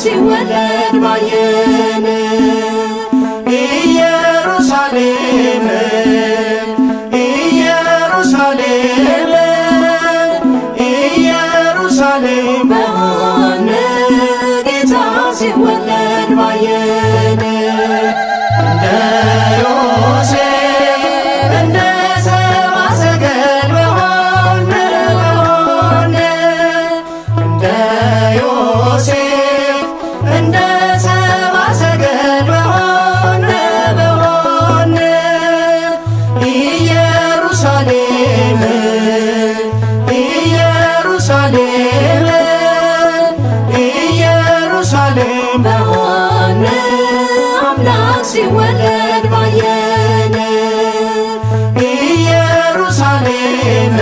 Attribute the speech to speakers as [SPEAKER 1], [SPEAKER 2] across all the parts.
[SPEAKER 1] ሲወለድ ባየን ኢየሩሳሌም ኢየሩሳሌም ኢየሩሳሌም በሆን ጌታ ሲወለድ ባየን እንደ ዮሴፍ እንደ ሰብአ ሰገል በሆን እንደ ዮሴፍ እንደ ሰብአ ሰገል በሆን ኢየሩሳሌም ኢየሩሳሌም ኢየሩሳሌም በሆን አምላክ ሲወለድ ባየን ኢየሩሳሌም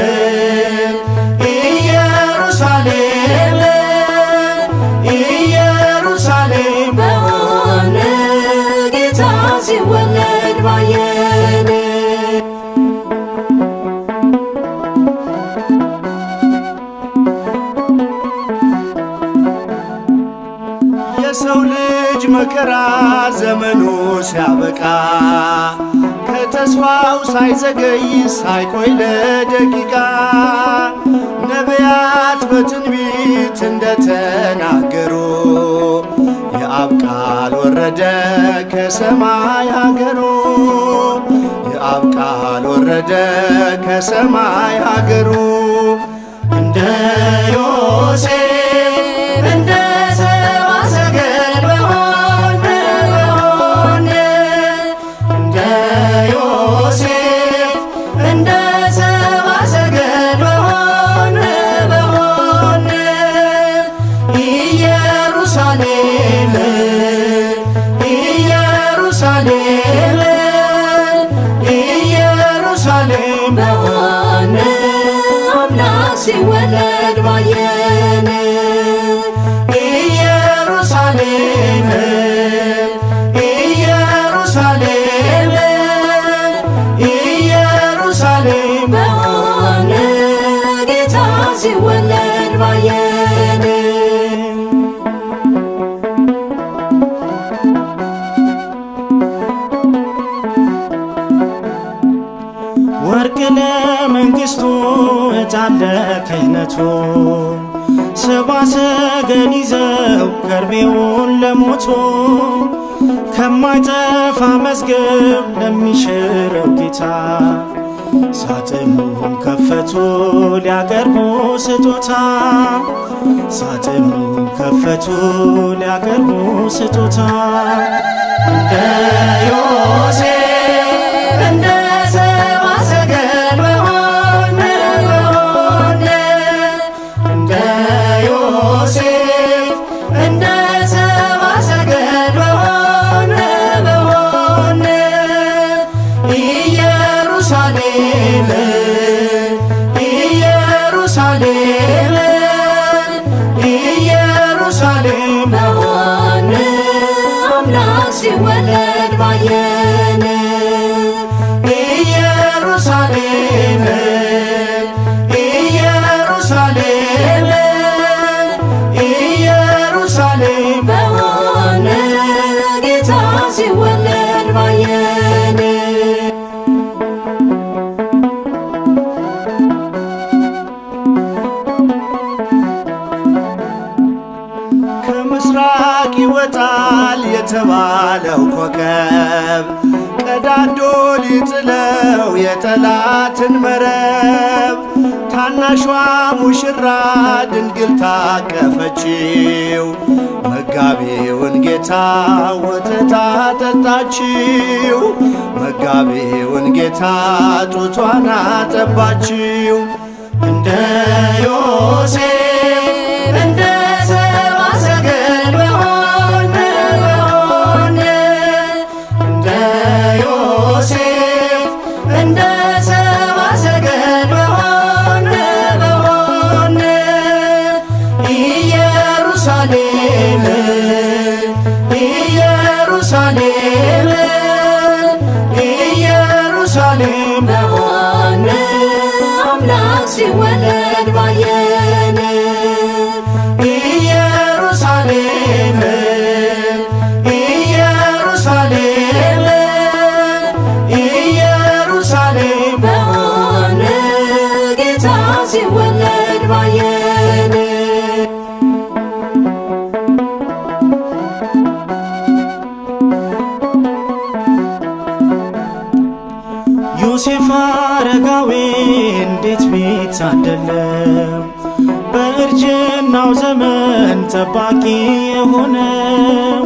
[SPEAKER 1] ኢየሩሳሌም ኢየሩሳሌም በሆን ጌታ ሲወለድ ባየን የሰው ልጅ መከራ ዘመኑ ሲያበቃ ከተስፋው ሳይዘገይ ሳይቆይ ለደቂቃ ነቢያት በትንቢት እንደተናገሩ የአብ ቃል ወረደ ከሰማይ አገሩ የአብ ቃል ወረደ ከሰማይ አገሩ እንደ ዮሴፍ እንደ ሰብአ ሰገል በሆን እንደ ዮሴፍ እንደ ሰብአ ሰገል በሆን ኢየሩሳሌም ኢየሩሳሌም ኢየሩሳሌም በሆን አምላክ ሲወለድ ባየን ኢየሩሳሌም ኢየሩሳሌም ኢየሩሳሌም በሆን ጌታ ሲወለድ ባየን ወርቅ ለመንግሥቱ ዕጣን ለክህነቱ ሰብአ ሰገል ይዘው ከርቤውን ለሞቱ ከማይጠፋ መዝገብ ለሚሽረው ጌታ ሳጥኑን ከፈቱ ሊያቀርቡ ስጦታ ሳጥኑን ከፈቱ ሊያቀርቡ ስጦታ እንደ ዮሴፍ እንደ ሰብአ ሰገል በሆን እንደ ዮሴፍ እንደ ሰብአ ሰገል በሆን ኢየሩሳሌም ኢየሩሳሌም ኢየሩሳሌም በሆን አምላክ ሲወለድ ባየን ኢየሩሳሌም ኢየሩሳሌም ኢየሩሳሌም በሆን ጌታ ሲወለድ ባየን ከምስራቅ ይወጣል የተባለው ኮከብ ቀዳዶ ሊጥለው የጠላትን መረብ ታናሿ ሙሽራ ድንግል ታቀፈችው መጋቢውን ጌታ ወተት አጠጣችው መጋቢውን ጌታ ጡቷን አጠባችው እንደ ዮሴፍ እንደ ሰብአ ሰገል በሆን እንደ ዮሴፍ እንደ ሰብአ ሰገል በሆን ኢየሩሳሌም ኢየሩሳሌም ኢየሩሳሌም በሆን አምላክ ሲወለድ ባየን ኢየሩሳሌም አረጋዊ እንዴት ቢታደለው በእርጅናው ዘመን ጠባቂ የሆነው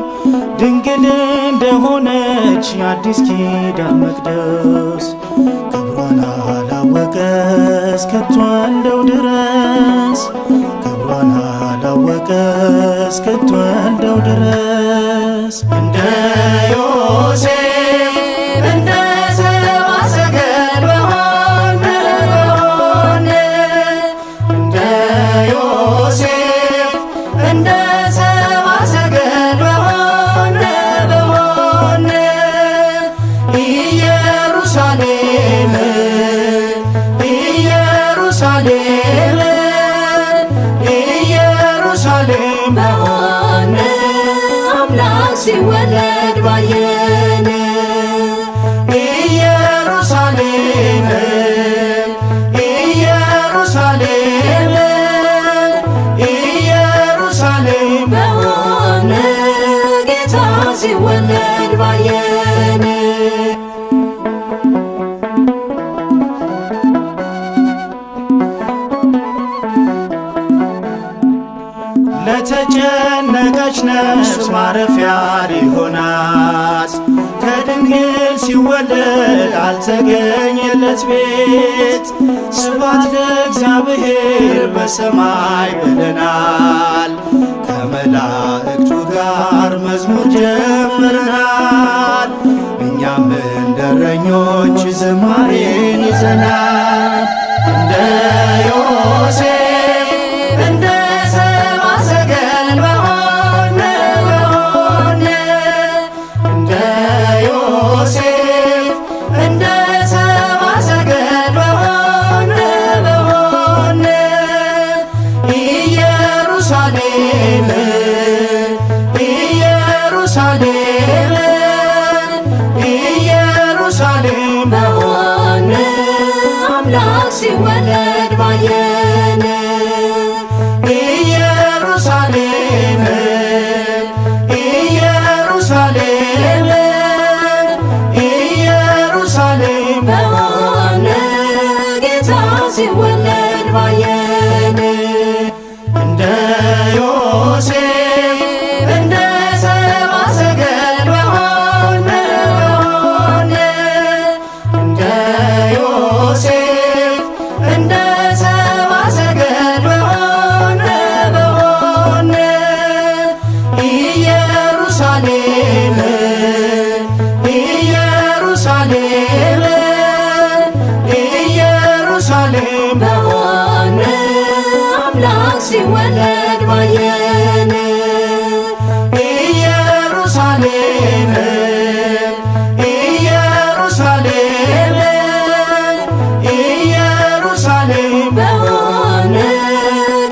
[SPEAKER 1] ድንግል እንደሆነች የአዲስ ኪዳን መቅደስ ክብሯን አላወቀ እስክትወልደው ድረስ ክብሯን አላወቀ እስክትወልደው ድረስ እንደ ዮሴፍ እንደ ሰብአ ሰገል በሆነ እንደ ዮሴፍ እንደ ሰብአ ሰገል በሆነ ኢየሩሳሌም ኢየሩሳሌም ኢየሩሳሌም በሆነ አምላክ ሲወለድ ባየን ኢየሩሳሌም ኢየሩሳሌም ኢየሩሳሌም በሆነ ጌታ ሲወለድ ባየን ለተጨነቀች ነፍስ ማረፊያ ሊሆናት ከድንግል ሲወለድ አልተገኘለት ቤት ስብሐት ለእግዚአብሔር በሰማይ ብለናል ከመላእክቱ ጋር መዝሙር ጀምረናል እኛም እንደ እረኞች ዝማሬን ይዘናል እንደ ዮሴፍ እንደ ሰብአ ሰገል በሆነ እንደ ዮሴፍ እንደ ሰብአ ሰገል በሆነ ኢየሩሳሌም ኢየሩሳሌም ኢየሩሳሌም በሆነ አምላክ ሲወለድ ባየን ኢየሩሳሌም ኢየሩሳሌም ኢየሩሳሌም በሆነ ጌታ ሲወለድ ባየን እንደ ዮሴፍ እንደ ሰብአ ሰገል በሆነ እንደ ዮሴፍ እንደ ሰብአ ሰገል በሆነ ኢየሩሳሌም ኢየሩሳሌም ኢየሩሳሌም በሆነ አምላክ ሲወለድ ባየን ኢየሩሳሌም ኢየሩሳሌም ኢየሩሳሌም በሆነ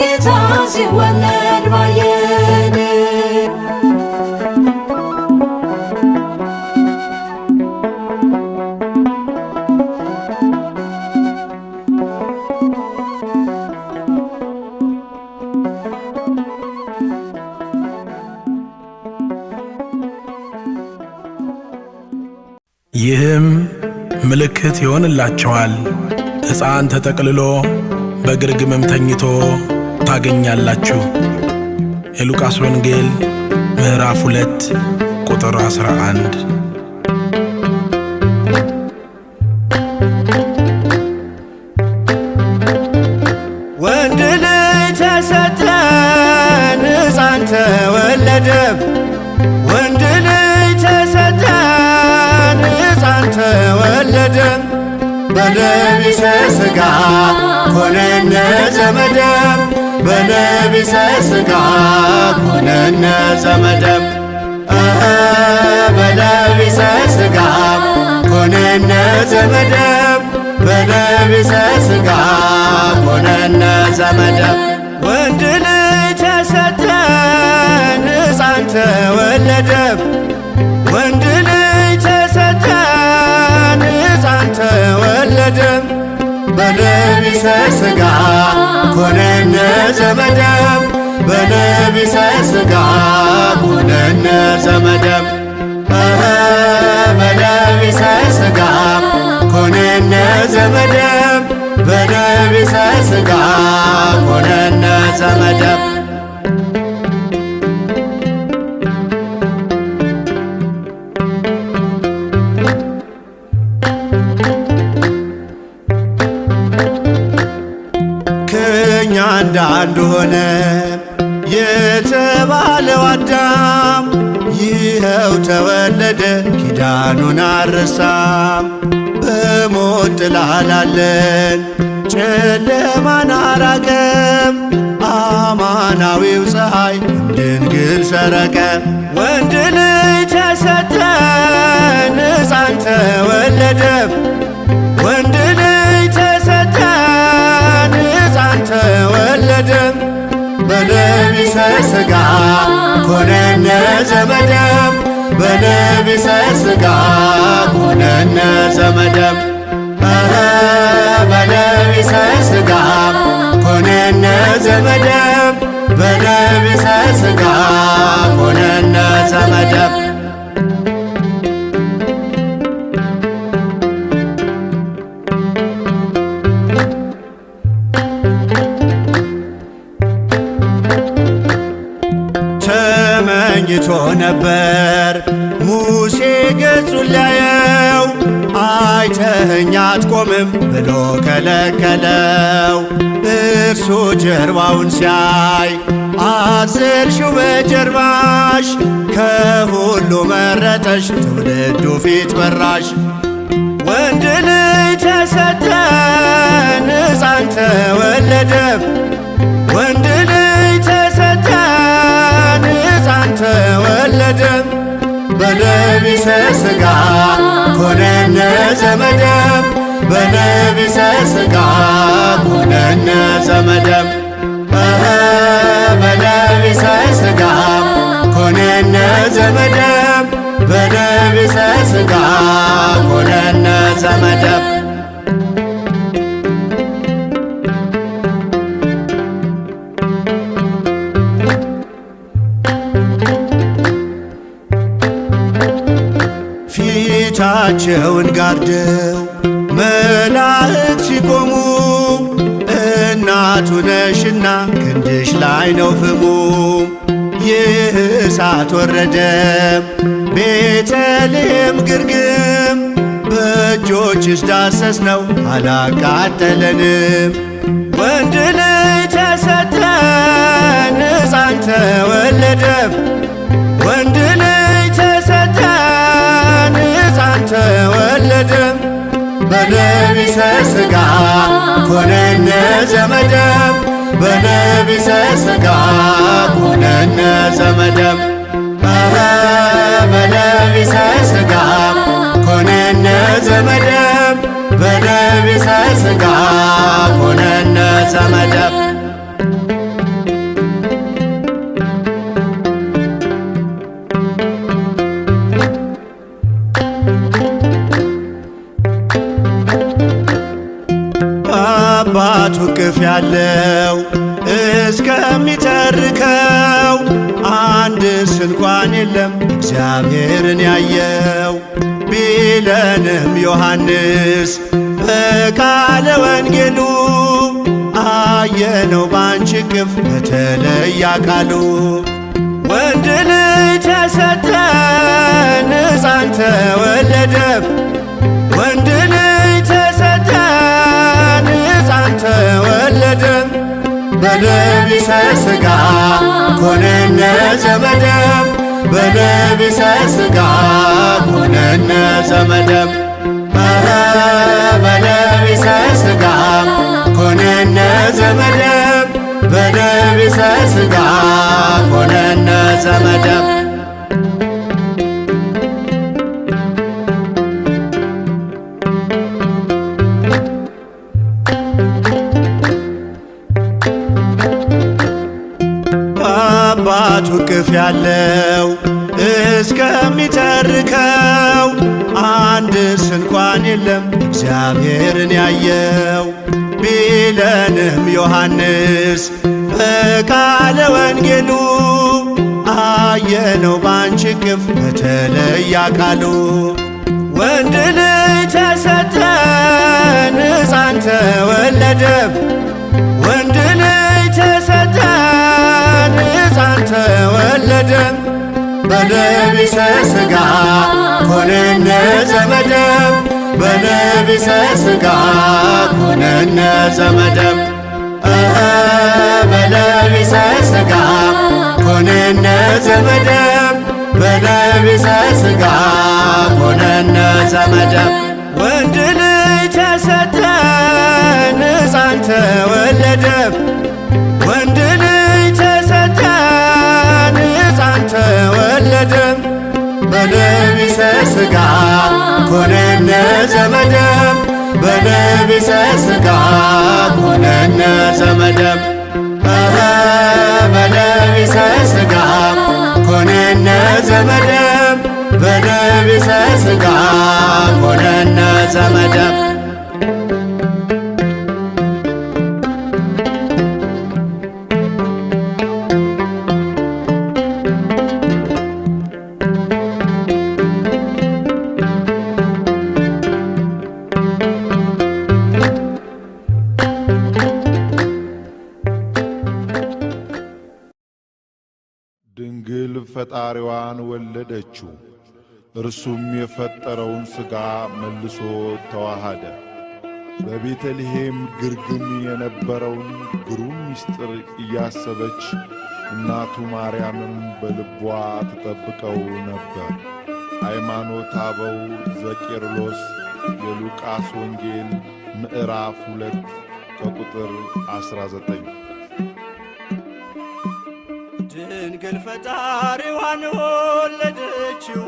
[SPEAKER 1] ጌታ ሲወለድ ባየን
[SPEAKER 2] ይህም ምልክት ይሆንላቸዋል፣ ሕፃን ተጠቅልሎ በግርግምም ተኝቶ ታገኛላችሁ። የሉቃስ ወንጌል ምዕራፍ 2 ቁጥር 11።
[SPEAKER 1] ወንድ ልጅ ተሰጠን ሕፃን ተወለደ ወንድ ልጅ ተሰጠን ሕፃን ተወለደ በለቢሰ ሥጋ ኮነነ ዘመደ በለቢሰ ሥጋ ኮነነ ዘመደ በለቢሰ ሥጋ ኮነነ ዘመደ በለቢሰ ሥጋ ኮነነ ዘመደ ወንድ ልጅ ተሰጠን ሕፃን ተወለደ ወንድ ልጅ ተሰጠን ሕፃን ተወለደ በለቢሰ ሥጋ ኮነነ ዘመደ በለቢሰ ሥጋ ኮነነ ዘመደ በለቢሰ ሥጋ ኮነነ ዘመደም በለቢሰ ሥጋ ኮነነ ዘመደም ከእኛ እንዳንዱ ሆነ የተባለው አዳም ይኸው ተወለደ ኪዳኑን አልረሳም። በሞት ጥላ ላለን ጨለማን አራቀም። አማናዊው ፀሐይ እምድንግል ሰረቀ። ወንድ ልጅ ተሰጠን ሕፃን ተወለደ። ወንድ ልጅ ተሰጠን ሕፃን ተወለደ። በለቢሰ ሥጋ ኮነነ ዘመደም በለቢሰ ሥጋ ኮነነ ዘመደም በለቢሰ ሥጋ ኮነነ ዘመደም በለቢሰ ሥጋ ኮነነ ዘመደም ተመኝቶ ነበር ሙሴ ገጹን ሊያየው አይተኸኝ አትቆምም ብሎ ከለከለው። እርሱ ጀርባውን ሲያይ አዘልሽው በጀርባሽ ከሁሉ መረጠሽ ትውልዱ ፊት በራሽ። ወንድ ልጅ ተሰጠን ሕፃን ተወለደ። ወንድ ልጅ ተሰጠን ሕፃን ተወለደ። በለቢሰ ሥጋ ኮነነ ዘመደም በለቢሰ ሥጋ ኮነነ ዘመደም በለቢሰ ሥጋ ኮነነ ዘመደም በለቢሰ ሥጋ ኮነነ ዘመደም ፊታቸውን ጋርደው መላእክት ሲቆሙ እናቱ ነሽና ክንድሽ ላይ ነው ፍሙ። ይህ እሳት ወረደ ቤተልሔም ግርግም በእጆችሽ ዳሰስ ነው አላቃጠለንም። ወንድ ልጅ ተሰጠን ሕፃን ተወለደ። ወንድ ልጅ ተሰጠን ሕፃን ተወለደ። በለቢሰ ሥጋ ኮነነ ዘመደም በለቢሰ ሥጋ ኮነነ ዘመደም በለቢሰ ሥጋ ኮነነ ዘመደም በለቢሰ ሥጋ ኮነነ ዘመደም አባቱ እቅፍ ያለው እስከሚተርከው አንድስ እንኳን የለም እግዚአብሔርን ያየው። ቢለንም ዮሐንስ በቃለ ወንጌሉ አየነው ባንቺ እቅፍ በተለየ አካሉ። ወንድ ልጅ ተሰጠን ሕፃን ተወለደ። ወንድ ልጅ ተሰጠን ሕፃን ተወለደ። በለቢሰ ሥጋ ኮነነ ዘመደም በለቢሰ ሥጋ ኮነነ ዘመደም በለቢሰ ሥጋ ኮነነ ዘመደም በለቢሰ ሥጋ ኮነነ ዘመደም በአባቱ እቅፍ ያለው እስከሚተርከው አንድስ እንኳን የለም እግዚአብሔርን ያየው። ቢለንም ዮሐንስ በቃለ ወንጌሉ አየነው ባንቺ እቅፍ በተለየ አካሉ። ወንድ ልጅ ተሰጠን ሕፃን ተወለደ ወንድ ልጅ ተሰጠን ሕፃን ተወለደ በለቢሰ ሥጋ ኮነነ ዘመደ በለቢሰ ሥጋ ኮነነ ዘመደ በለቢሰ ሥጋ ኮነነ ዘመደ በለቢሰ ሥጋ ኮነነ ዘመደ ወንድ ልጅ ተሰጠን ሕፃን ተወለደ ወንድ ልጅ ተሰጠን ሕፃን ተወለደ በለቢሰ ሥጋ ኮነነ ዘመደ በለቢሰ ሥጋ ኮነነ ዘመደ በለቢሰ ሥጋ ኮነነ ዘመደ በለቢሰ ሥጋ ኮነነ ዘመደ
[SPEAKER 3] ድንግል ፈጣሪዋን ወለደችው። እርሱም የፈጠረውን ሥጋ መልሶ ተዋሃደ። በቤተልሔም ግርግም የነበረውን ግሩም ምስጢር እያሰበች እናቱ ማርያምም በልቧ ትጠብቀው ነበር። ሃይማኖተ አበው ዘቄርሎስ የሉቃስ ወንጌል ምዕራፍ 2 ከቁጥር 19።
[SPEAKER 1] ድንግል ፈጣሪዋን ወለደችው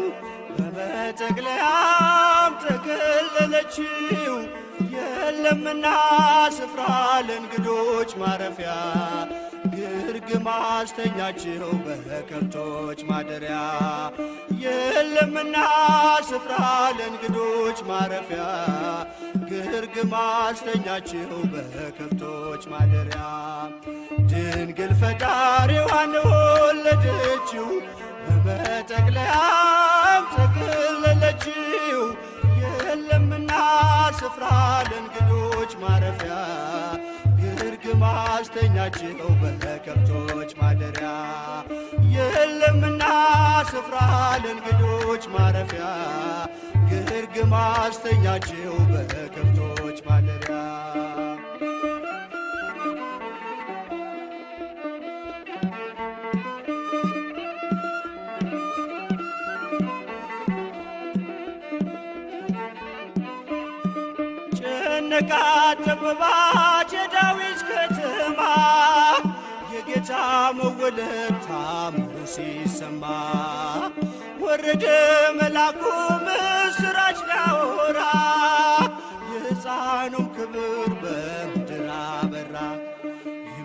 [SPEAKER 1] በመጠቅለያም ተከለለችው የለምና ስፍራ ለእንግዶች ማረፊያ ግርግም አስተኛችው በከብቶች ማደሪያ የለምና ስፍራ ለእንግዶች ማረፊያ ግርግም አስተኛችው በከብቶች ማደሪያ ድንግል ፈጣሪዋን ወለደችው በመጠቅለያም ተከለለችው የለምና ስፍራ ለእንግዶች ማረፊያ ግርግም አስተኛችው በከብቶች ማደሪያ የለምና ስፍራ ለእንግዶች ማረፊያ ግርግም አስተኛችው በከብቶች ማደሪያ ጨነቃት ጠበባት የዳዊት ከተማ የጌታ መወለድ ታምሩ ሲሰማ ወረደ መልአኩ ምስራች ሊያወራ የሕፃኑም ክብር በምድር አበራ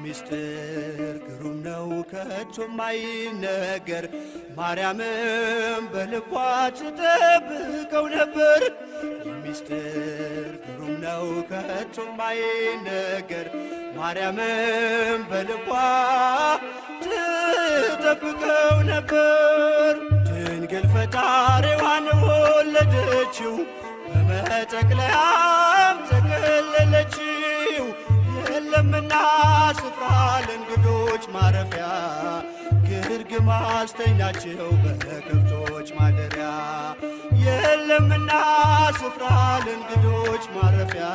[SPEAKER 1] ምስጢር ግሩም ነው ከቶም አይነገር ማርያምም በልቧ ትጠብቀው ነበር ምስጢር ግሩም ነው ከቶም አይነገር ማርያምም በልቧ ትጠብቀው ነበር ድንግል ፈጣሪዋን ወለደችው በመጠቅለያም ተከለለችው የለምና ስፍራ ለእንግዶች ማረፊያ ግርግም አስተኛችው በከብቶች ማደሪያ የለምና ስፍራ ለእንግዶች ማረፊያ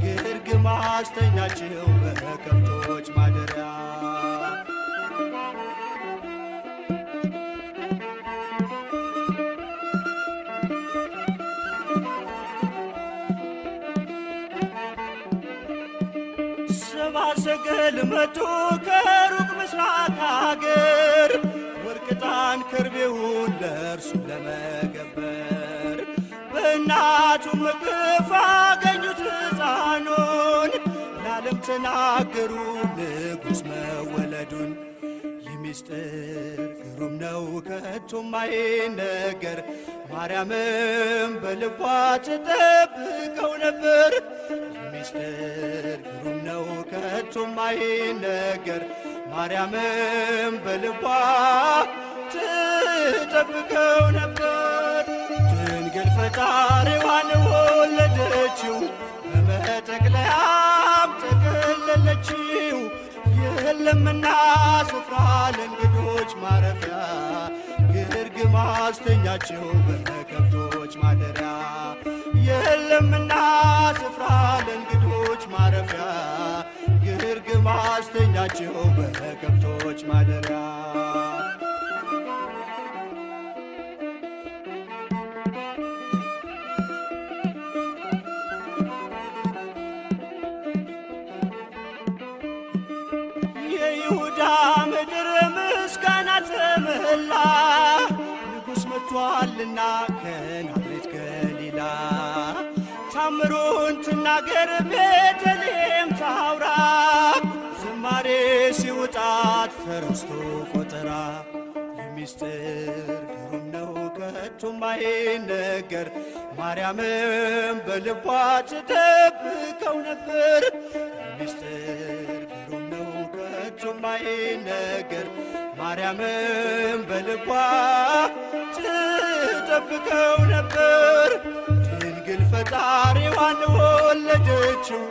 [SPEAKER 1] ግርግም አስተኛችው በከብቶች ማደሪያ ሰብአ ሰገል መጡ ከሩቅ ምስራቅ አገር ወርቅ ዕጣን ከርቤውን ለእርሱ ለመገበር በእናቱ እቅፍ አገኙት ሕፃኑን ለዓለም ተናገሩ ንጉሥ መወለዱን ምስጢር ግሩም ነው ከቶም አይነገር ማርያምም በልቧ ትጠብቀው ነበር ምስጢር ግሩም ነው ከቶም አይነገር ማርያምም በልቧ ትጠብቀው ነበር ድንግል ፈጣሪዋን ወለደችው በመጠቅለያም ጠቀለለችው። የለምና ስፍራ ለእንግዶች ማረፊያ ግርግም አስተኛቸው በከብቶች ማደሪያ። የለምና ስፍራ ለእንግዶች ማረፊያ ግርግም አስተኛቸው በከብቶች ማደሪያ። የይሁዳ ምድር ምስጋና ተመላ ንጉሥ መጥቷልና ከናዝሬት ገሊላ። ታምሩን ትናገር ቤተልሔም ታውራ ዝማሬ ሲውጣት ተረስቶ ቆጠራ። የሚስጥር ግሩም ነው ከቶም አይነገር ማርያምም በልቧ ትጠብቀው ነበር። የሚስጥር ግሩም ነው ከቶም አይነገር ማርያምም በልቧ ትጠብቀው ነበር። ድንግል ፈጣሪዋን ወለደችው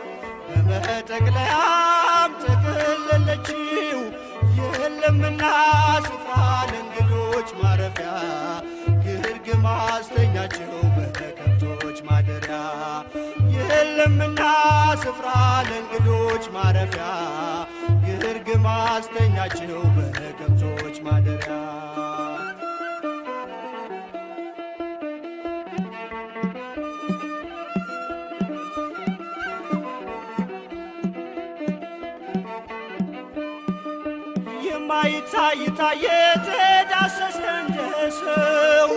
[SPEAKER 1] በመጠቅለያም ጠቀለለችው። የለምና ስፍራ ለእንግዶች ማረፊያ ግርግም አስተኛቸው በከብቶች ማደሪያ። የለምና ስፍራ ለእንግዶች ማረፊያ ግርግም አስተኛቸው በከብቶች ማደሪያ። የማይታይ ታየ ተዳሰሰ እንደ ሰው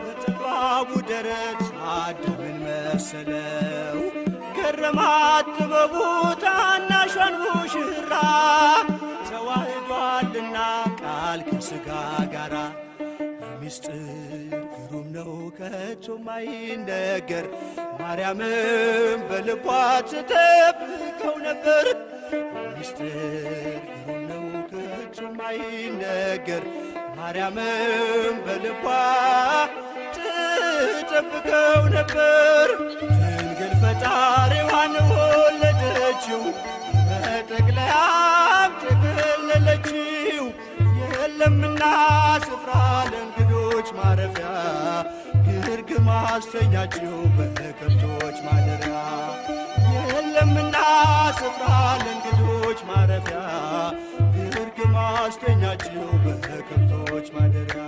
[SPEAKER 1] በጠባቡ ደረት አዳምን መሰለው። ገረማት ጥበቡ ታናሿን ሙሽራ ተዋህዷልና ቃል ከሥጋ ጋራ። የሚስጥር ግሩም ነው ከቶም አይነገር ማርያምም በልቧ ትጠብቀው ነበር። የሚስጥር ግሩም ነው ከቶም አይነገር ማርያምም በልቧ ትጠብቀው ነበር። ድንግል ፈጣሪዋን ወለደችው በመጠቅለያም ጠቀለለችው። የለምና ስፍራ ለእንግዶች ማረፊያ ግርግም አስተኛቸው በከብቶች ማደሪያ። የለምና ስፍራ ለእንግዶች ማረፊያ ግርግም አስተኛቸው በከብቶች ማደሪያ።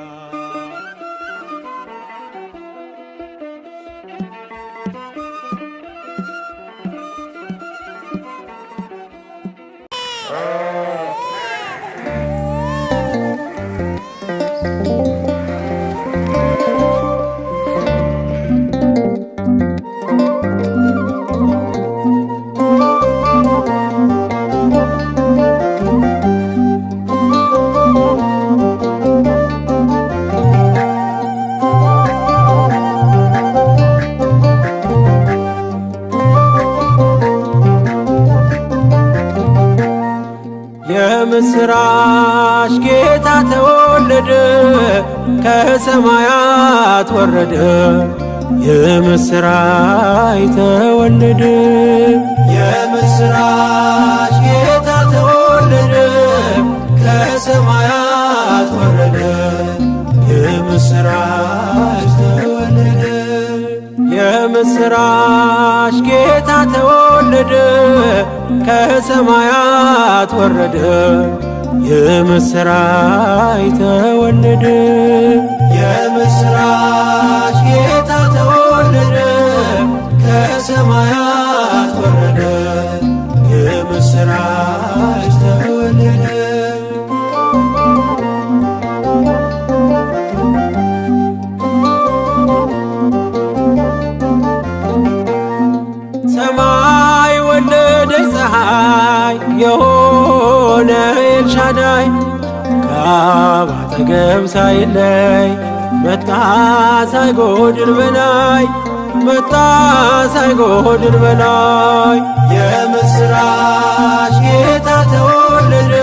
[SPEAKER 4] የምስራች ጌታ ተወለደ ከሰማያት ወረደ። የምስራች ተወለደ። የምስራች ጌታ ተወለደ ከሰማያት ወረደ። የምስራች ተወለደ። የምስራች ጌታ ተወለደ ከሰማያት ወረደ። የምስራች ተወለደ። የምስራች ጌታ ተወለደ ከሰማያት ወረደ። የምስራች ተወለደ። ሰማይ ወለደች ፀሐይ የሆነ ኤልሻዳይ ከአብ አጠገብ ሳይለይ መጣ ሳይጎድል በላይ መጣ ሳይጎድል በላይ። የምስራች ጌታ ተወለደ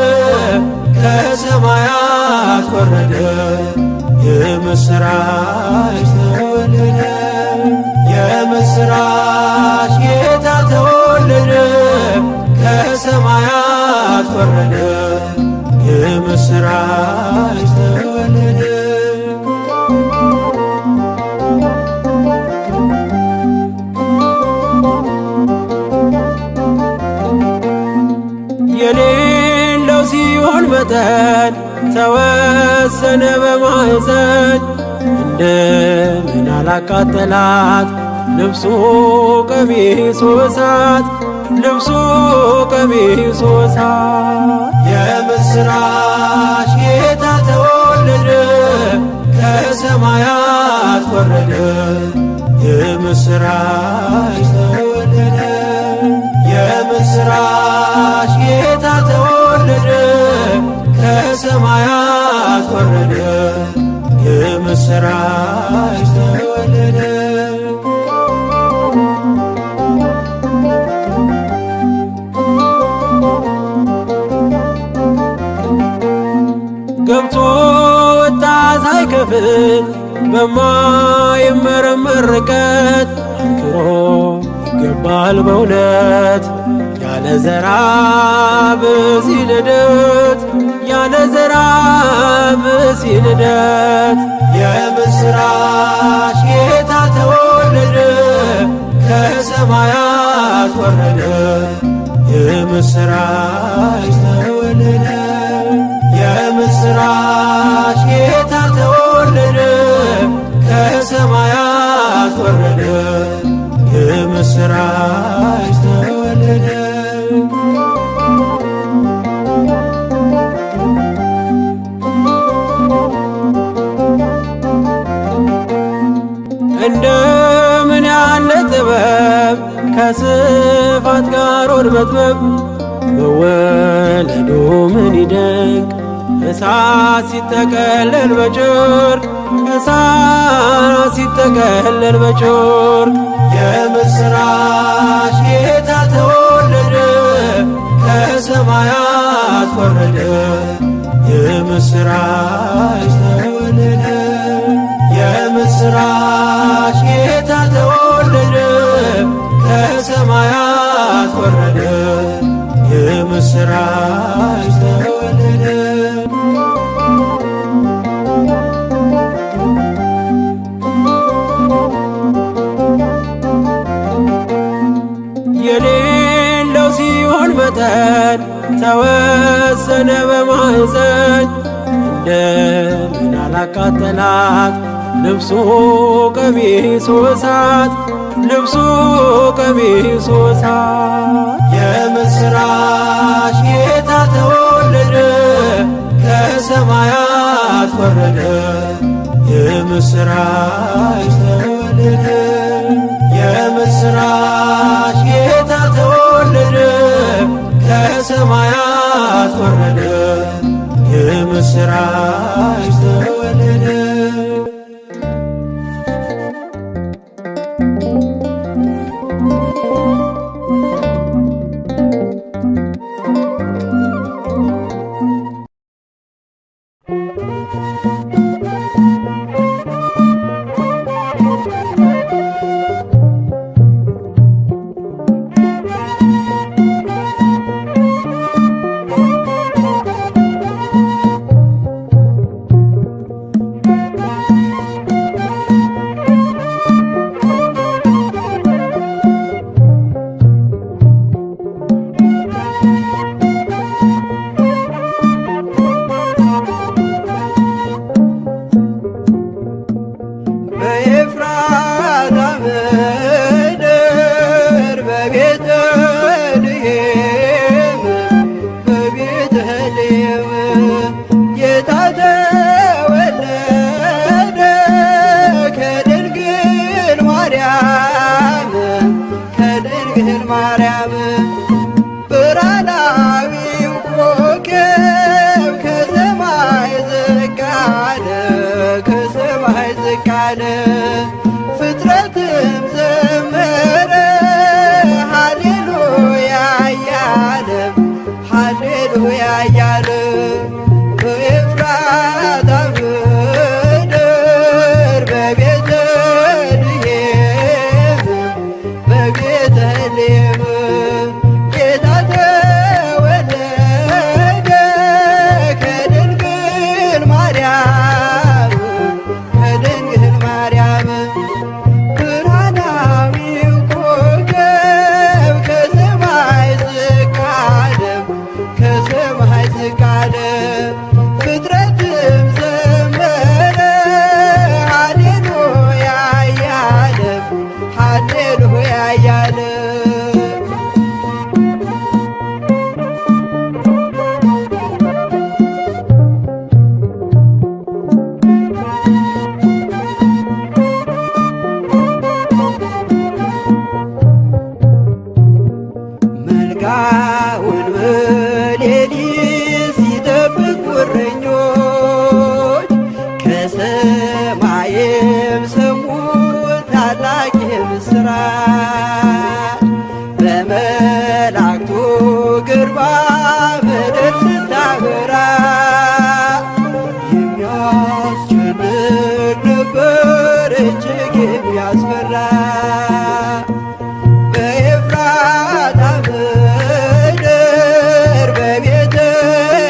[SPEAKER 4] ከሰማያት ወረደ። የምስራች ተወለደ። የምስራች ወረደ የምስራች ተወለደ። የሌለው ሲሆን መጠን ተወሰነ በማኅፀን እንደምን አላቃጠላት ልብሱ ቀሚሱ እሳት ልብሱ ቀሚሱ እሳት። የምስራች ጌታ ተወለደ ከሰማያት ወረደ የምስራች ተወለደ። የምስራች ጌታ ተወለደ ከሰማያት ወረደ የምስራች ተወለደ። ገብቶ ወጣ ሳይከፍል በማይመረመር ርቀት አንክሮ ይገባል በእውነት ያለ ዘራ ብእሲ ልደት ያለ ዘራ ብእሲ ልደት። የምስራች ጌታ ተወለደ ከሰማያት ወረደ የምስራች ተወለደ። የምስራች ጌታ ተወለደ ከሰማያት ወረደ የምስራች ተወለደ። እንደምን ያለ ጥበብ ከስፋት ጋር ወድ መጥበብ መወለዱ ምን ይደንቅ እሳት ሲጠቀለል በጨርቅ እሳት ሲጠቀለል በጨርቅ። የምስራች ጌታ ተወለደ ከሰማያት ወረደ የምስራች ተወለደ። የምስራች ጌታ ተወለደ ከሰማያት ወረደ የምስራች ተወለደ። የሌለው ሲሆን መጠን ተወሰነ በማኅፀን እንደምን አላቃጠላት ልብሱ ቀሚሱ እሳት ልብሱ ቀሚሱ እሳት። የምስራች ጌታ ተወለደ ከሰማያት ወረደ የምስራች ተወለደ። የምስራች ጌታ ተወለደ ከሰማያት ወረደ የምስራች ተወለደ። ፍጥረትም ዘመረ ሃሌሉያ እያለ ሃሌሉያ እያለ በኤፍራታ ምድር በቤተልሔም በቤተልሔም ጌታ ተወለደ የመላእክቱ ግርማ ምድር ስታበራ የሚያስጨንቅ ነበር እጅግ የሚያስፈራ በኤፍራታ ምድር በቤተልሔም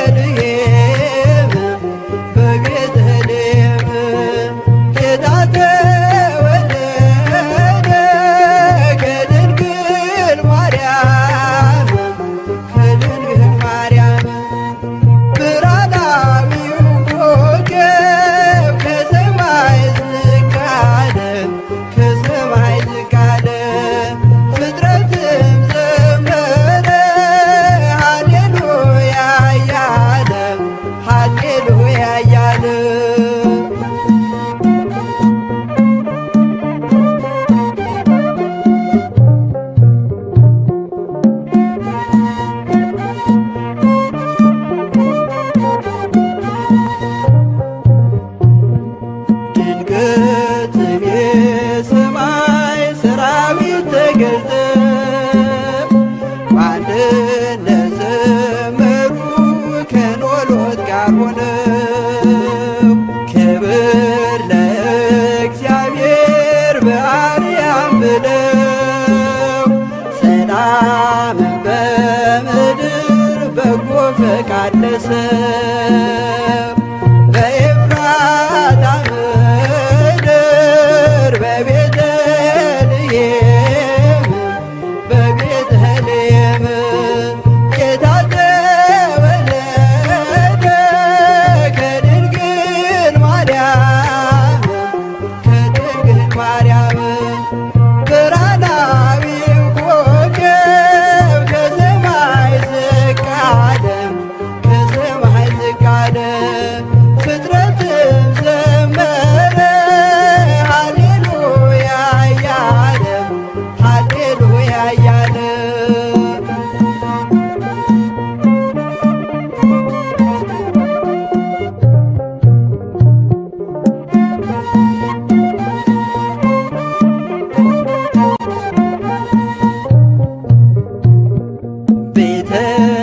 [SPEAKER 4] ጌታ ተወለደ ከድንግል ማርያም ብርሃናዊው ኮከብ ከሰማይ ዝቅ አለ ፍጥረትም ዘመረ ሃሌሉያ እያለ ሃሌሉያ እያለ ድንገትም የሰማይ ሰራዊት ተገልጠው በአንድነት ዘመሩ ከኖሎት ጋር ሆነው ክብር ለእግዚአብሔር በአርያም ብለው ሰላምን በምድር በጎ ፈቃድ ለሰው በኤፍራታ ምድር በቤተልሔም ጌታ ተወለደ ከድንግል ማርያም ብርሃናዊው ኮከብ ከሰማይ ዝቅ አለ ፍጥረትም ዘመረ ሃሌሉያ እያለ ሃሌሉያ እያለ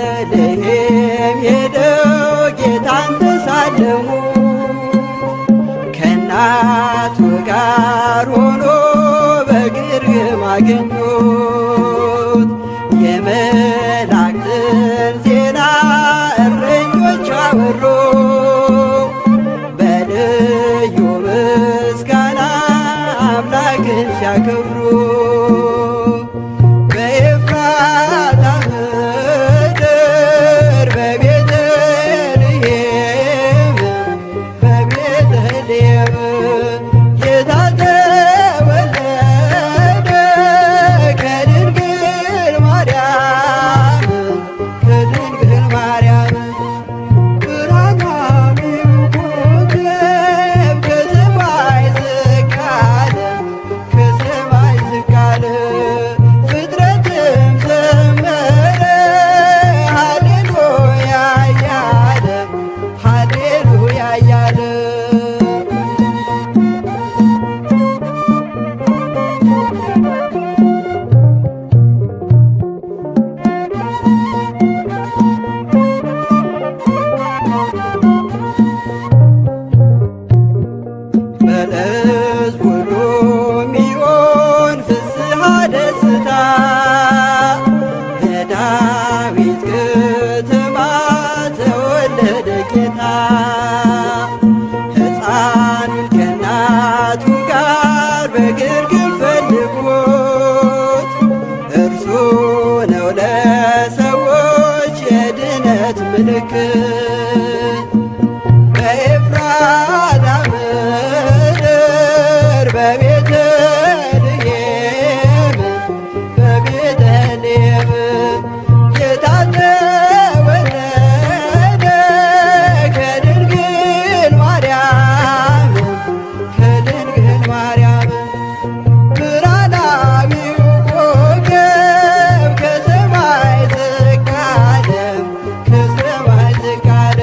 [SPEAKER 4] ቤተልሔም ሄደው ጌታን ተሳለሙ ከእናቱ ጋር ሆኖ በግርግም አገኙት የመላእክትን ዜና እረኞች አወሩ በልዩ ምስጋና አምላክን ሲያከብሩ በኤፍራታ ምድር በቤተልሔም ጌታ ተወለደ ከድንግል ማርያም ብርሃናዊው ኮከብ ከሰማይ ዝቅ አለ ፍጥረትም ዘመረ ሃሌሉያ እያለ ሃሌሉያ እያለ በሕዝብ ሁሉ ሚሆን ፍስሐ ደስታ በዳዊት ከተማ ተወለደ ጌታ ሕፃኑን ከእናቱ ጋር በግርግም ፈልጎት እርሱ ነው ለሰዎች የድነት ምልክት በኤፍራታ ምድር በቤተልሔም ጌታ ተወለደ ከድንግል ማርያም ብርሃናዊው ኮከብ ከሰማይ ዝቅ አለ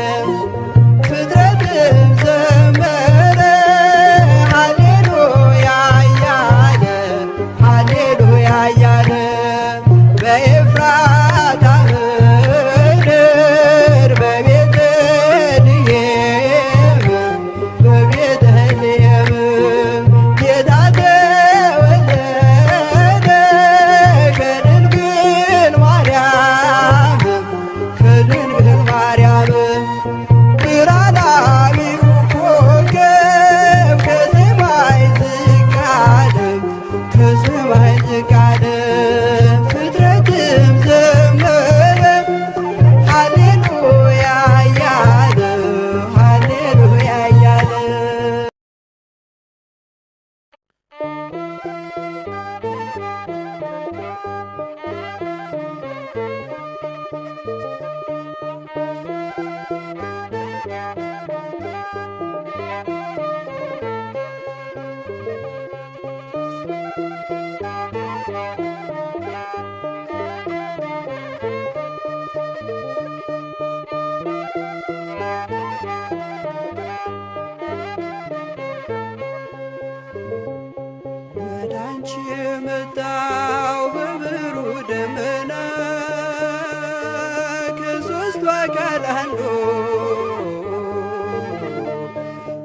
[SPEAKER 4] አካል አንዱ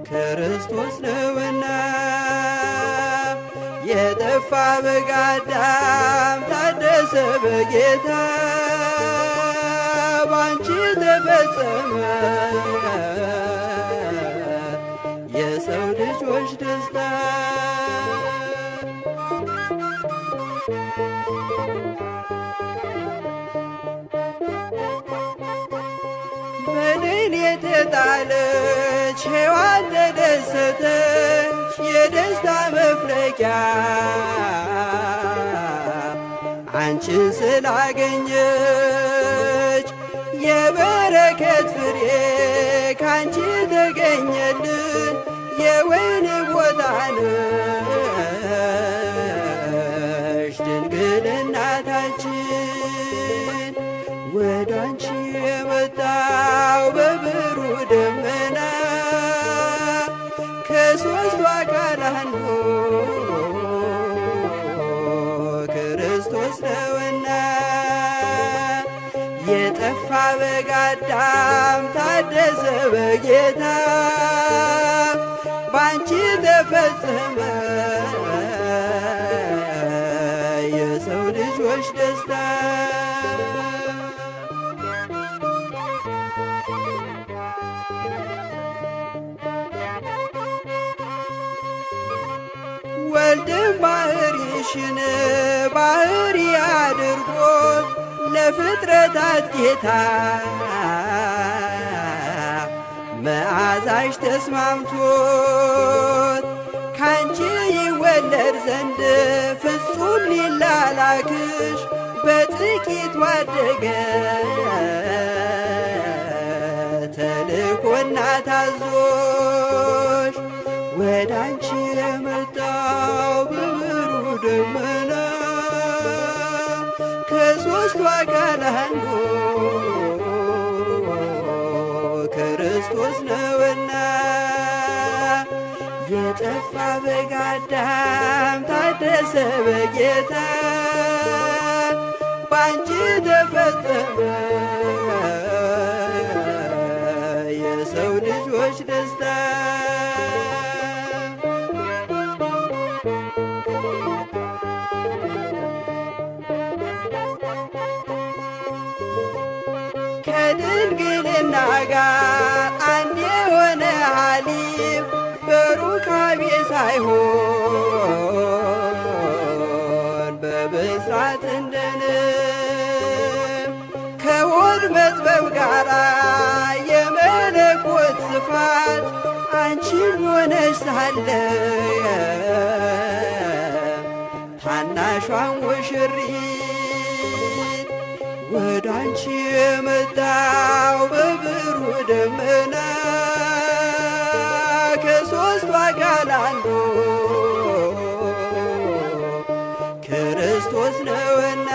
[SPEAKER 4] ክርስቶስ ነውና የጠፋ በግ አዳም ታደሰ በጌታ ባንቺ ተፈጸመ የሰው ልጆች ደስታ። በድን የተጣለች ሔዋን ተደሰተች የደስታ መፍለቂያ አንቺን ስላገኘች የበረከት ፍሬ ካንቺ ተገኘልን የወይን ቦታ ነሽ ድንግል እናታችን ወደ አንቺ የመጣው በብሩህ ደመና ከሦስቱ አካል አንዱ ክርስቶስ ነውና የጠፋ በግ አዳም ታደሰ በጌታ ባንቺ ተፈጸመ የሰው ልጆች ደስታ። ወልድም ባሕርይሽን ባሕሪ አድርጎ ለፍጥረታት ጌታ መዓዛሽ ተስማምቶት ካንቺ ይወለድ ዘንድ ፍጹም ሊላላክሽ በጥቂት ዋደገ ተልኮና ታዞሽ ወደ አንቺ የመጣው በብሩህ ደመና ከሦስቱ አካል አንዱ ክርስቶስ ነውና የጠፋ በግ አዳም ታደሰ በጌታ ባንቺ ተፈጸመ የሰው ልጆች ደስታ። ከድንግልና ጋር አንድ የሆነ ሐሊብ በሩካቤ ሳይሆን በብስራት እንደ ንብ ከሆድ መጥበብ ጋር የመለኮት ስፋት አንቺም ሆነሽ ሳለ ታናሿን ሙሽሪት ወደ አንቺ የመጣው በብሩህ ደመና ከሦስቱ አካል አንዱ ክርስቶስ ነውና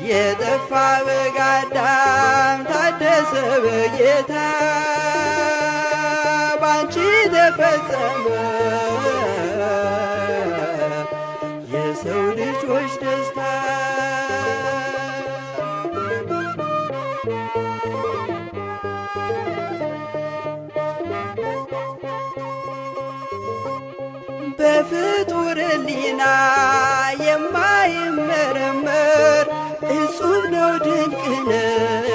[SPEAKER 4] የጠፋ በግ አዳም ታደሰ በጌታ ባንቺ ተፈጸመ የሰው ልጆች ደስታ። በፍጡር ሕሊና የማይመረመር እጹብ ነው ድንቅ ነው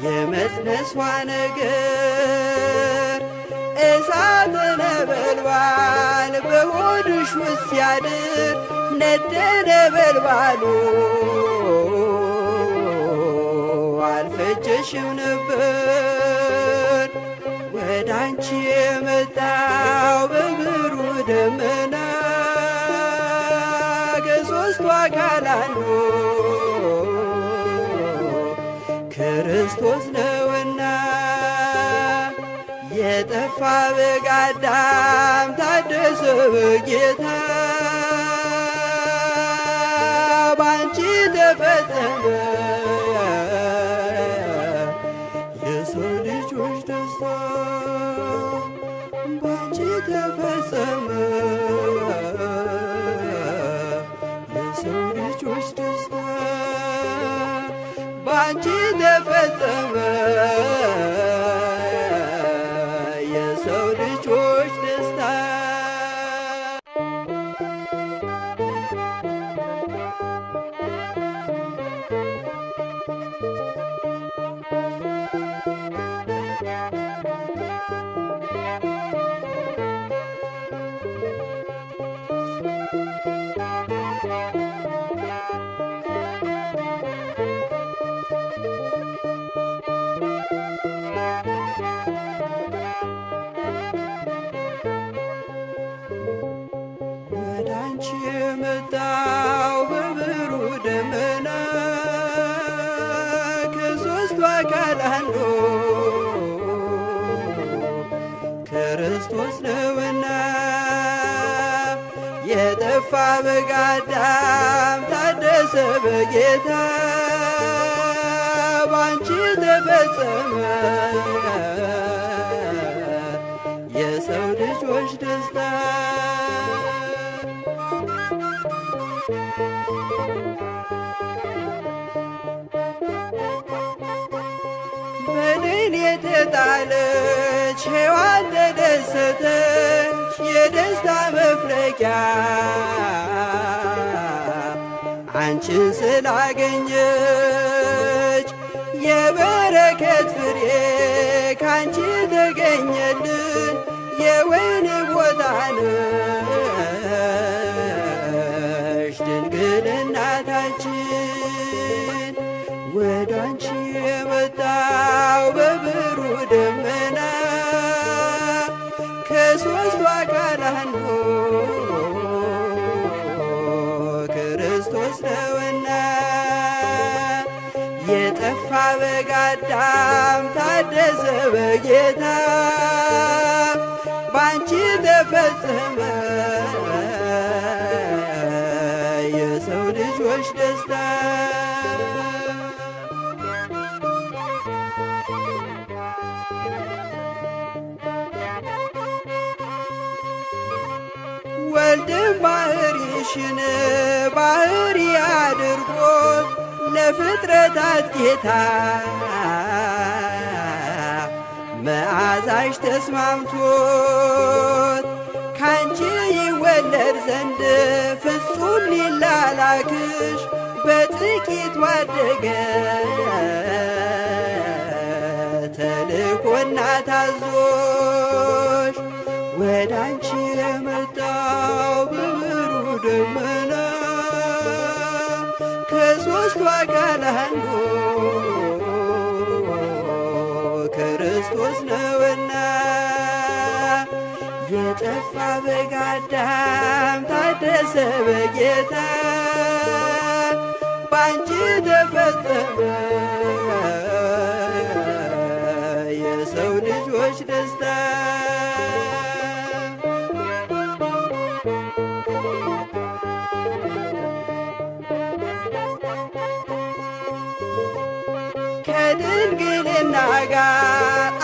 [SPEAKER 4] የመጽነሷ ነገር እሳተ ነበልባል በሆድሽ ውስጥ ሲያድር ነደ ነበልባሉ አልፈጀሽም ነበር ወደ አንቺ የመጣው በብሩህ ደመና ከሦስቱ አካል አንዱ ክርስቶስ ነውና የጠፋ በግ አዳም ታደሰ በጌታ ባንቺ ተፈጸመ የሰው ልጆች ደስታ ባንቺ ተፈጸመ የሰው ልጆች ደስታ ባንቺ ተፈጸመ የሰው ልጆች ደስታ። ወዳንቺ የመጣው በብሩህ ደመና ከሦስቱ አካል አንዱ ክርስቶስ ነውና የጠፋ በግ አዳም ታደሰ በጌታ ባንቺ ተፈጸመ የሰው ልጆች ደስታ። በድን የተጣለች ሔዋን ተደሰተች የደስታ መፍለቂያ አንቺን ስላገኘች የበረከት ፍሬ ካንቺ ተገኘልን የወይን ቦታ ነሽ ድንግል እናታችን። ወዳንቺ የመጣው በብሩህ ደመና ከሦስቱ አካል አንዱ ክርስቶስ ነውና የጠፋ በግ አዳም ታደሰ በጌታ ባንቺ ተፈጸመ የሰው ልጆች ደስታ። ወልድም ባሕርይሽን ባሕሪ አድርጎ ለፍጥረታት ጌታ መዓዛሽ ተስማምቶት ካንቺ ይወለድ ዘንድ ፍጹም ሊላላክሽ በጥቂት ዋደገ ተልኮና ታዞሽ ወዳንቺ የመጣው በብሩህ ደመና ከሦስቱ አካል አንዱ ክርስቶስ ነውና የጠፋ በግ አዳም ታደሰ በጌታ ባንቺ ተፈጸመ የሰው ልጆች ደስታ። ከድንግልና ጋር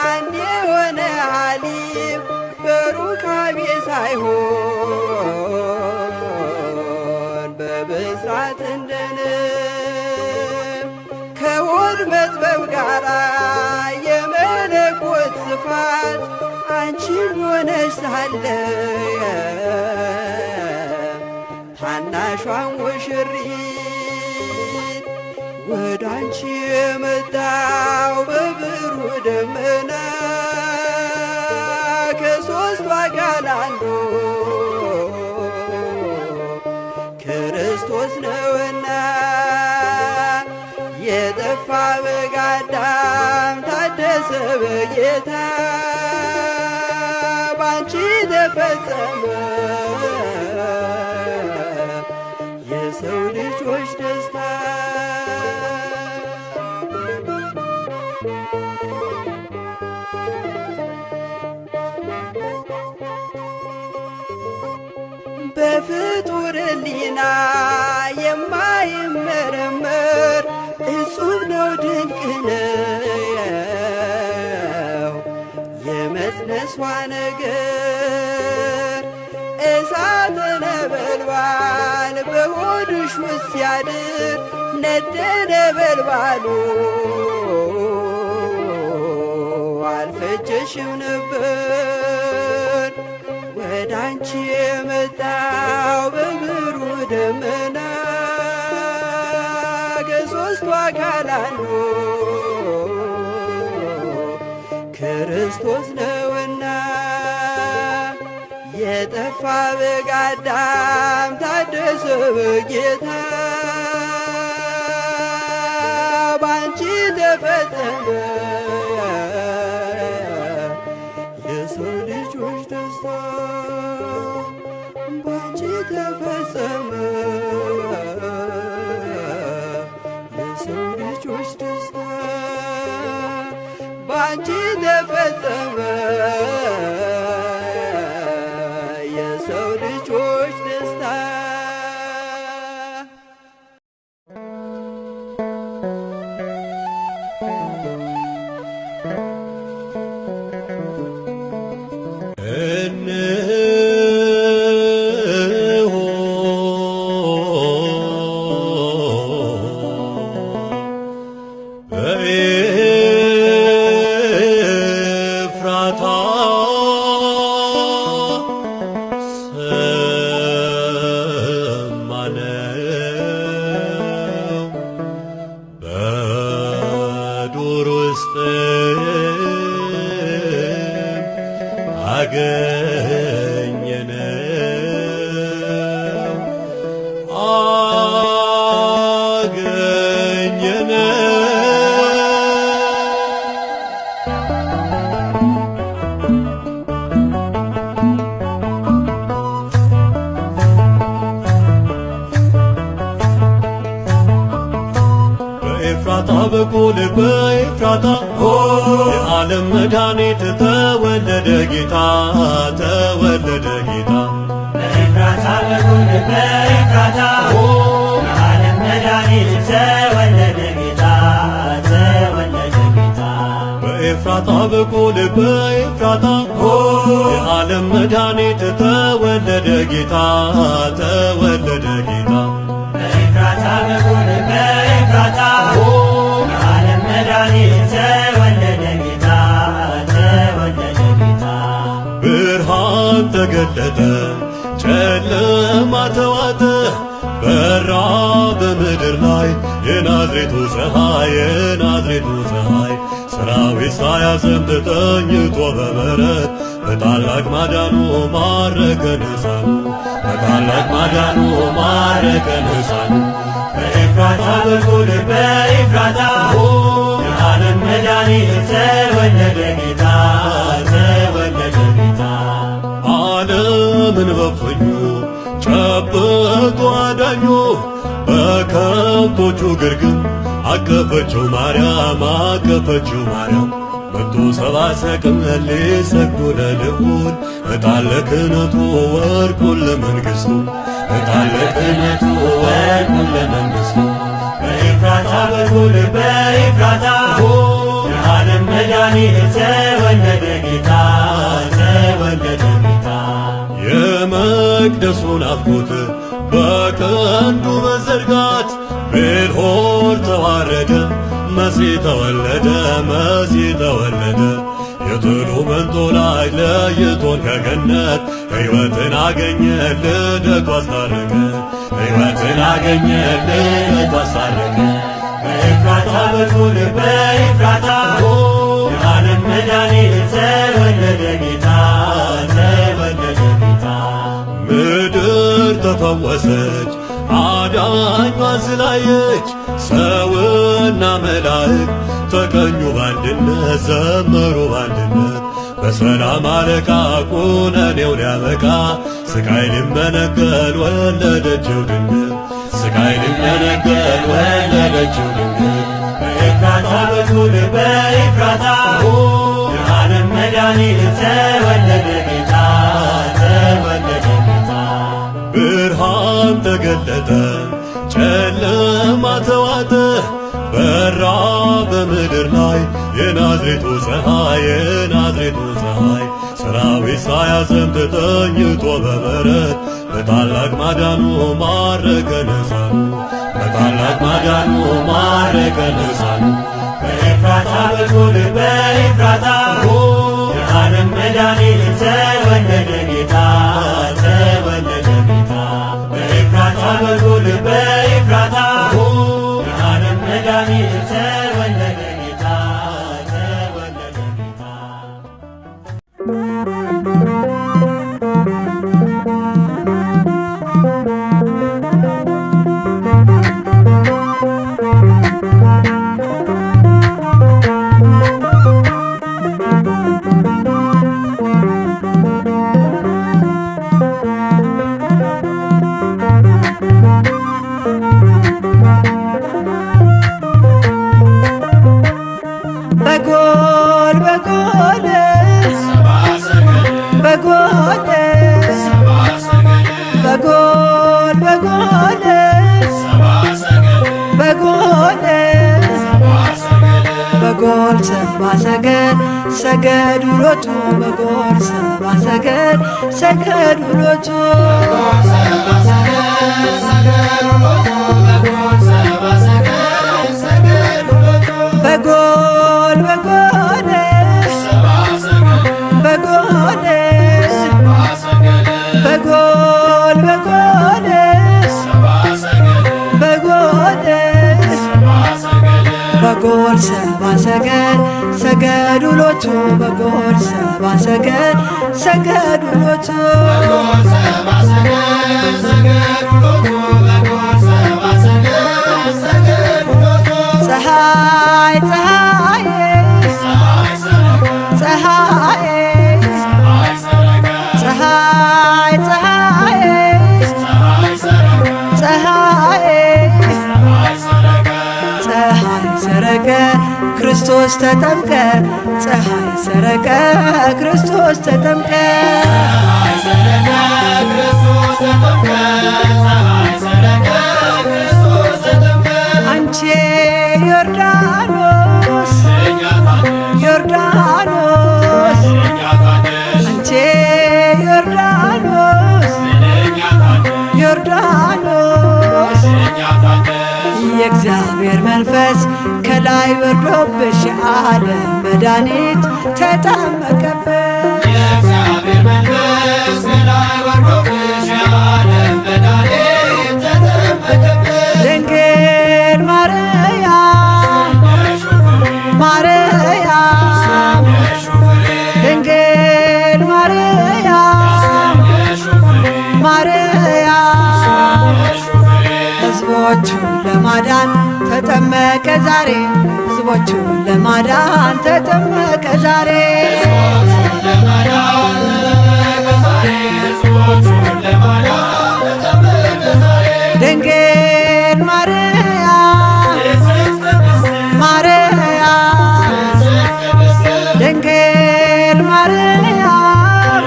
[SPEAKER 4] አንድ የሆነ ሐሊብ በሩካቤ ሳይሆን በብስራት እንደንም ከሆድ መጥበብ ጋር የመለኮት ስፋት አንቺን ሆነሽ ሳለ ታናሿን ሙሽሪት ወዳንቺ የመጣው በብሩህ ደመና ከሦስቱ አካል አንዱ ክርስቶስ ነውና የጠፋ በግ አዳም ታደሰ በጌታ ባንቺ ተፈጸመ የሰው ልጆች ደስታ። በፍጡር ሕሊና የማይመረመር እጹብ ነው ድንቅ ነው የመጽነሷ ነገር እሳተ ነበልባል በሆድሽ ውስጥ ሲያድር ነደደ ነበልባሉ አልፈጀሽም ነበር ወደ አንቺ የመጣው በብሩህ ደመና ከሦስቱ አካል አንዱ ክርስቶስ ነውና የጠፋ በግ አዳም ታደሰ በጌታ ባንቺ ተፈጸመ የሰው ልጆች ደስታ ባንቺ ተፈጸመ የሰው ልጆች ደስታ ባንቺ ተፈጸመ የሰው ልጆች ደስታ
[SPEAKER 5] በኩል በኤፍራታ የዓለም መድኃኒት ተወለደ ጌታ ተወለደ ጌታ
[SPEAKER 6] በኤፍራታ በኩል በኤፍራታ የዓለም መድኃኒት ተወለደ ጌታ ተወለደ ጌታ
[SPEAKER 5] በኤፍራታ በኩል በኤፍራታ የዓለም መድኃኒት ተወለደ ጌታ ተወለደ ጌታ
[SPEAKER 6] በኤፍራታ በኩል በኤፍራታ የዓለም መድኃኒት ተወለደ ጌታ ተወለደ ጌታ
[SPEAKER 5] ብርሃን ተገለጠ ጨለማ ተዋጠ በራ በምድር ላይ የናዝሬቱ ፀሐይ የናዝሬቱ ፀሐይ ሰራዊት ሳያዘምት ተኝቶ በበረት በታላቅ ማዳኑ ማረከን ሕፃኑ በታላቅ ማዳኑ ማረከን ሕፃኑ
[SPEAKER 6] በኤፍራታ በኩል በኤፍራታ የዓለም መድኃኒት ተወለደ ጌታ ተወለደ ጌታ
[SPEAKER 5] ዓለምን በፍኙ ጨብጦ አዳኙ በከብቶቹ ግርግም አቀፈችው ማርያም አቀፈችው ማርያም መቶ ሰብአ ሰቅል ሊሰግዱ ለልዑል ዕጣን ለክህነቱ ወርቁን ለመንግሥቱ ዕጣን ለክህነቱ ወርቁን ለመንግሥቱ
[SPEAKER 6] በኤፍራታ በኩል በኤፍራታ የዓለም መድኃኒት ተወለደ ጌታ ተወለደ ጌታ
[SPEAKER 5] የመቅደሱ ናፍቆት በቀንዱ መዘርጋት ቤልሆር ተዋረደ መሲህ ተወለደ መሲህ ተወለደ የጥሉ መንጦላዕት ለይቶን ከገነት ሕይወትን አገኘ ልደቱ አስታረቀ ሕይወትን አገኘ ልደቱ አስታረቀ
[SPEAKER 6] በኤፍራታ በኩል በኤፍራታ የዓለም መድኃኒት ተወለደ ጌታ ተወለደ ጌታ
[SPEAKER 5] ምድር ተፈወሰች አዳኟን ስላየች ሰውና መላእክት ተቀኙ በአንድነት ዘመሩ በአንድነት በሰላም አለቃ ኩነኔው ሊያበቃ ስቃይ ሊመነገል ወለደችው ድንግል ስቃይ ሊመነገል ወለደችው ድንግል
[SPEAKER 6] በኤፍራታ በኩል በኤፍራታ የዓለም መድኃኒት ተወለደ ጌታ ተወለደ ጌታ
[SPEAKER 5] ብርሃን ተገለጠ ጨለማ ተዋጠ በራ በምድር ላይ የናዝሬቱ ፀሐይ የናዝሬቱ ፀሐይ ሰራዊት ሳያዘምት ተኝቶ በበረት በታላቅ ማዳኑ ማረከን ሕፃኑ ታላቅ ማዳኑ ማረከን ሕፃኑ በኤፍራታ በኩል በኤፍራታ የዓለም መድኃኒት ተወለደ ጌታ ተወለደ ጌታ በኤፍራታ በኩል በኤፍራታ የዓለም መድኃኒት ተወለደ ጌታ ተወለደ ጌታ
[SPEAKER 4] በጎል ሰብአ ሰገል ሰገዱ ሎቱ በጎል ሰብአ ሰገል ሰገዱ ሎቱ በጎል በጎል በጎል በጎል በጎል በጎል ሰብአ ሰገል ሰገዱ ሎቱ በጎል ሰብአ ሰገል ሰገዱ ሎቱ ፀሐይ ፀሐይ ፀሐይ ፀሐይ ፀሐይ ፀሐይ ሰረቀ ክርስቶስ ተጠምቀ ፀሐይ ሰረቀ ክርስቶስ ተጠምቀ አንቺ ዮርዳኖስ ዮርዳኖስ አንቺ ዮርዳኖስ ዮርዳኖስ የእግዚአብሔር መንፈስ ከላይ ወርዶብሽ የዓለም መድኃኒት ተጠመቀብሽ የእግዚአብሔር መንፈስ ከላይ ወርዶብሽ የዓለም መድኃኒት ተጠመቀብሽ ድንግል ማርያም ማርያም ድንግል ማርያም ማርያም ሕዝቦቹን ለማዳን ተጠመቀ ዛሬ ሕዝቦቹን ለማዳን ተጠመቀ ዛሬ ድንግል ማርያም ማርያም ድንግል ማርያም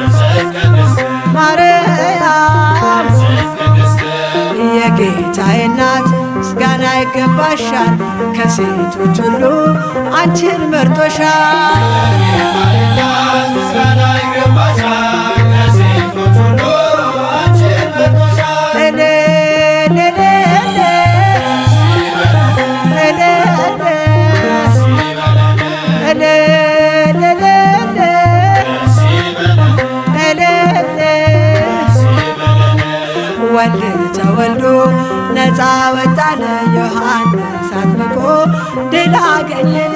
[SPEAKER 4] ማርያም የጌታዬ እናት ምስጋና ይገባሻል ከሴቶች ሁሉ አንቺን መርጦሻል ወልድ ተወልዶ ነፃ ወጣነ ዮሐንስ አጥምቆ ድል አገኘን